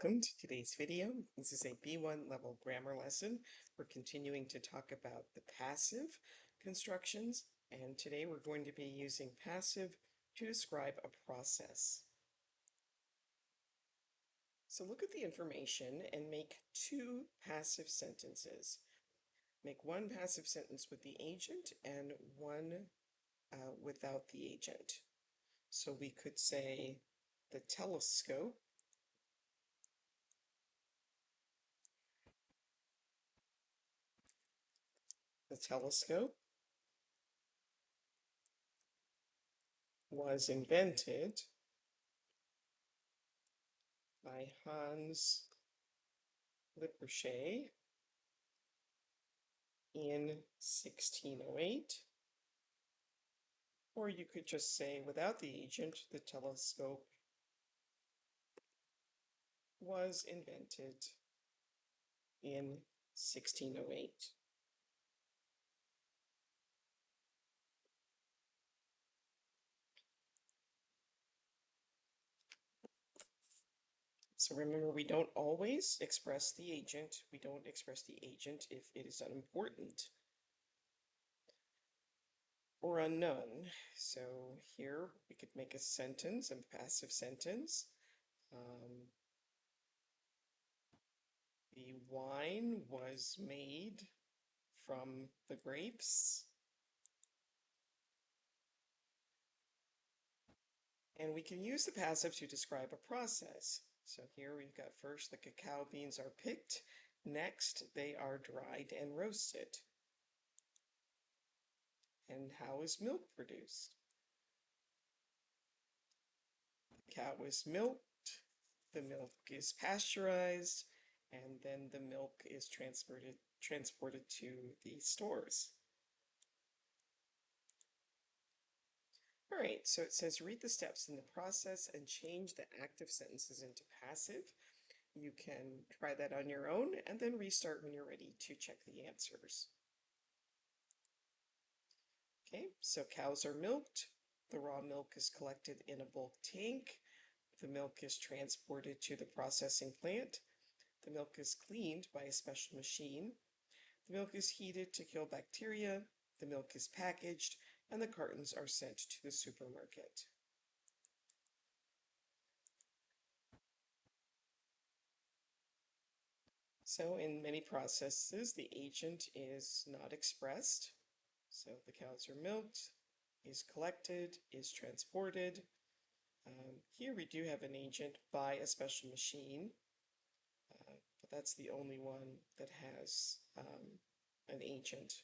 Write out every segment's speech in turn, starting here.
Welcome to today's video. This is a B1 level grammar lesson. We're continuing to talk about the passive constructions, and today we're going to be using passive to describe a process. So look at the information and make two passive sentences. Make one passive sentence with the agent and one without the agent. So we could say the telescope was invented by Hans Lippershey in 1608. Or you could just say, without the agent, the telescope was invented in 1608. So remember, we don't always express the agent. We don't express the agent if it is unimportant or unknown. So here we could make a sentence, a passive sentence. The wine was made from the grapes. And we can use the passive to describe a process. So here we've got first the cacao beans are picked. Next, they are dried and roasted. And how is milk produced? The cow is milked, the milk is pasteurized, and then the milk is transported to the stores. All right, so it says read the steps in the process and change the active sentences into passive. You can try that on your own and then restart when you're ready to check the answers. Okay, so cows are milked. The raw milk is collected in a bulk tank. The milk is transported to the processing plant. The milk is cleaned by a special machine. The milk is heated to kill bacteria. The milk is packaged, and the cartons are sent to the supermarket. So in many processes, the agent is not expressed. So the cows are milked, is collected, is transported. Here we do have an agent by a special machine, but that's the only one that has an agent.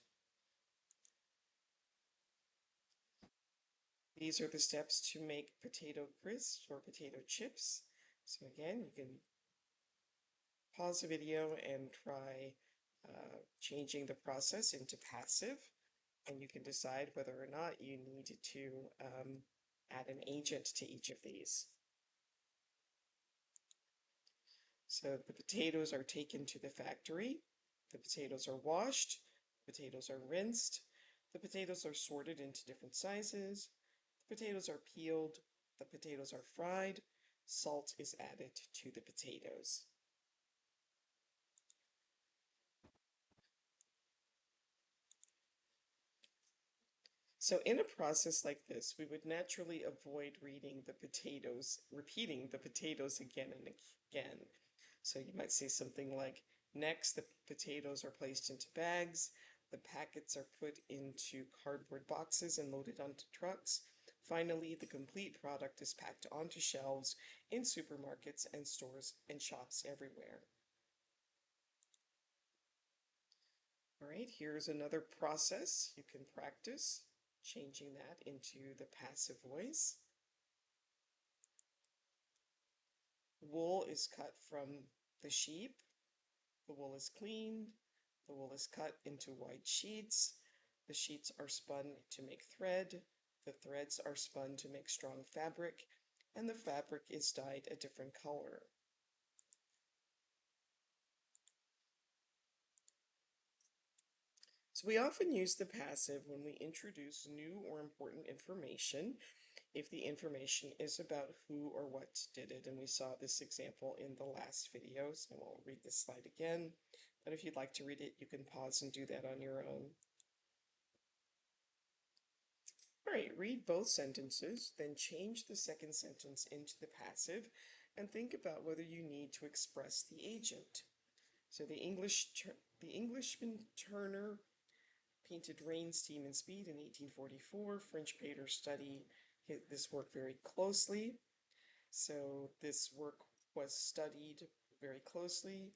These are the steps to make potato crisps or potato chips. So again, you can pause the video and try changing the process into passive, and you can decide whether or not you need to add an agent to each of these. So the potatoes are taken to the factory, the potatoes are washed, potatoes are rinsed, the potatoes are sorted into different sizes, the potatoes are peeled, the potatoes are fried, salt is added to the potatoes. So in a process like this, we would naturally avoid repeating the potatoes again and again. So you might say something like, next, the potatoes are placed into bags, the packets are put into cardboard boxes and loaded onto trucks. Finally, the complete product is packed onto shelves in supermarkets and stores and shops everywhere. All right, here's another process you can practice, changing that into the passive voice. Wool is cut from the sheep. The wool is cleaned. The wool is cut into wide sheets. The sheets are spun to make thread. The threads are spun to make strong fabric, and the fabric is dyed a different color. So we often use the passive when we introduce new or important information, if the information is about who or what did it. And we saw this example in the last video, so I won't read this slide again. But if you'd like to read it, you can pause and do that on your own. All right, read both sentences, then change the second sentence into the passive, and think about whether you need to express the agent. So the Englishman Turner painted rain, steam, and speed in 1844. French painters study this work very closely. So this work was studied very closely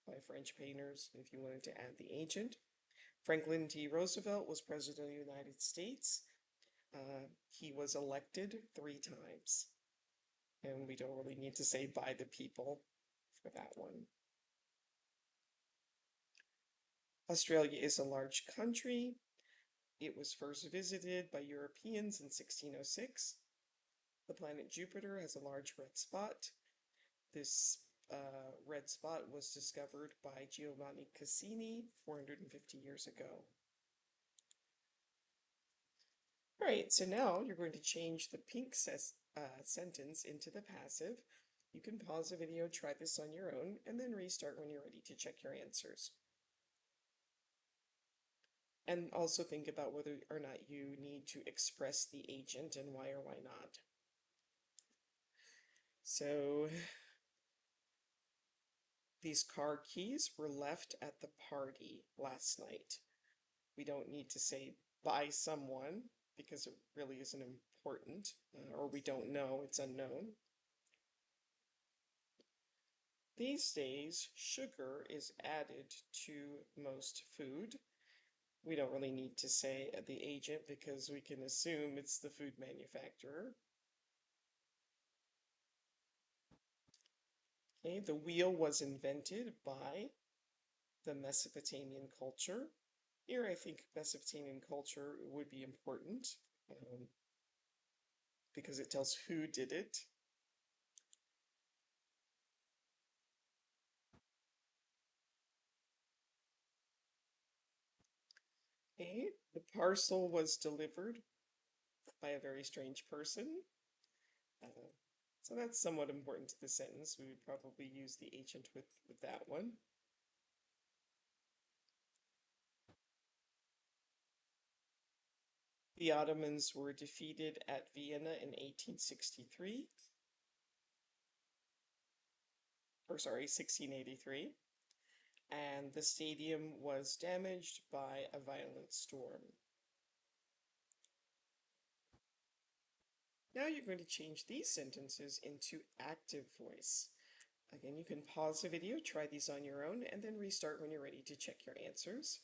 by French painters, if you wanted to add the agent. Franklin D. Roosevelt was President of the United States. He was elected 3 times. And we don't really need to say by the people for that one. Australia is a large country. It was first visited by Europeans in 1606. The planet Jupiter has a large red spot. This red spot was discovered by Giovanni Cassini 450 years ago. All right, so now you're going to change the pink sentence into the passive. You can pause the video, try this on your own, and then restart when you're ready to check your answers. And also think about whether or not you need to express the agent and why or why not. So these car keys were left at the party last night. We don't need to say by someone because it really isn't important, or we don't know, it's unknown. These days, sugar is added to most food. We don't really need to say the agent because we can assume it's the food manufacturer. Okay, the wheel was invented by the Mesopotamian culture. Here, I think Mesopotamian culture would be important because it tells who did it. Okay, the parcel was delivered by a very strange person. So that's somewhat important to the sentence. We would probably use the agent with that one. The Ottomans were defeated at Vienna in 1863. Or sorry, 1683. And the stadium was damaged by a violent storm. Now you're going to change these sentences into active voice. Again, you can pause the video, try these on your own, and then restart when you're ready to check your answers.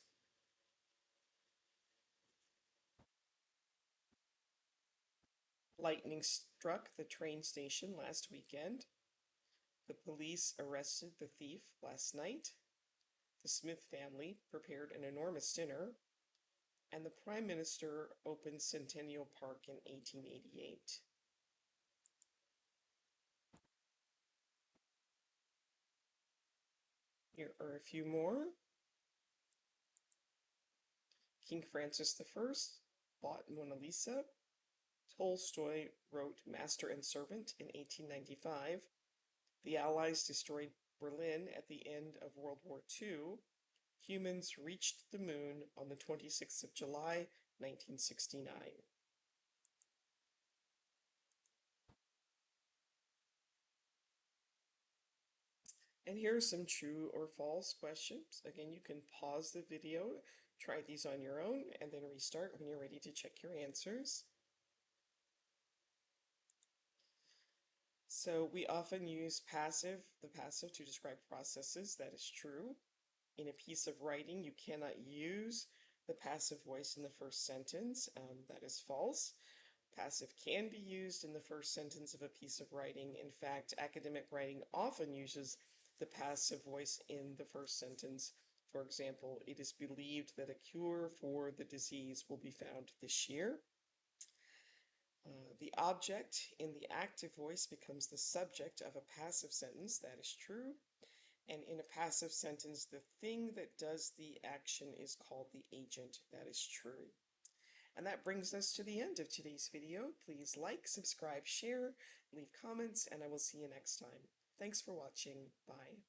Lightning struck the train station last weekend. The police arrested the thief last night. The Smith family prepared an enormous dinner. And the Prime Minister opened Centennial Park in 1888. Here are a few more. King Francis I bought Mona Lisa. Tolstoy wrote Master and Servant in 1895. The Allies destroyed Berlin at the end of World War II. Humans reached the moon on the 26th of July, 1969. And here are some true or false questions. Again, you can pause the video, try these on your own, and then restart when you're ready to check your answers. So we often use the passive to describe processes. That is true. In a piece of writing, you cannot use the passive voice in the first sentence. That is false. Passive can be used in the first sentence of a piece of writing. In fact, academic writing often uses the passive voice in the first sentence. For example, it is believed that a cure for the disease will be found this year. The object in the active voice becomes the subject of a passive sentence. That is true. And in a passive sentence, the thing that does the action is called the agent. That is true. And that brings us to the end of today's video. Please like, subscribe, share, leave comments, and I will see you next time. Thanks for watching. Bye.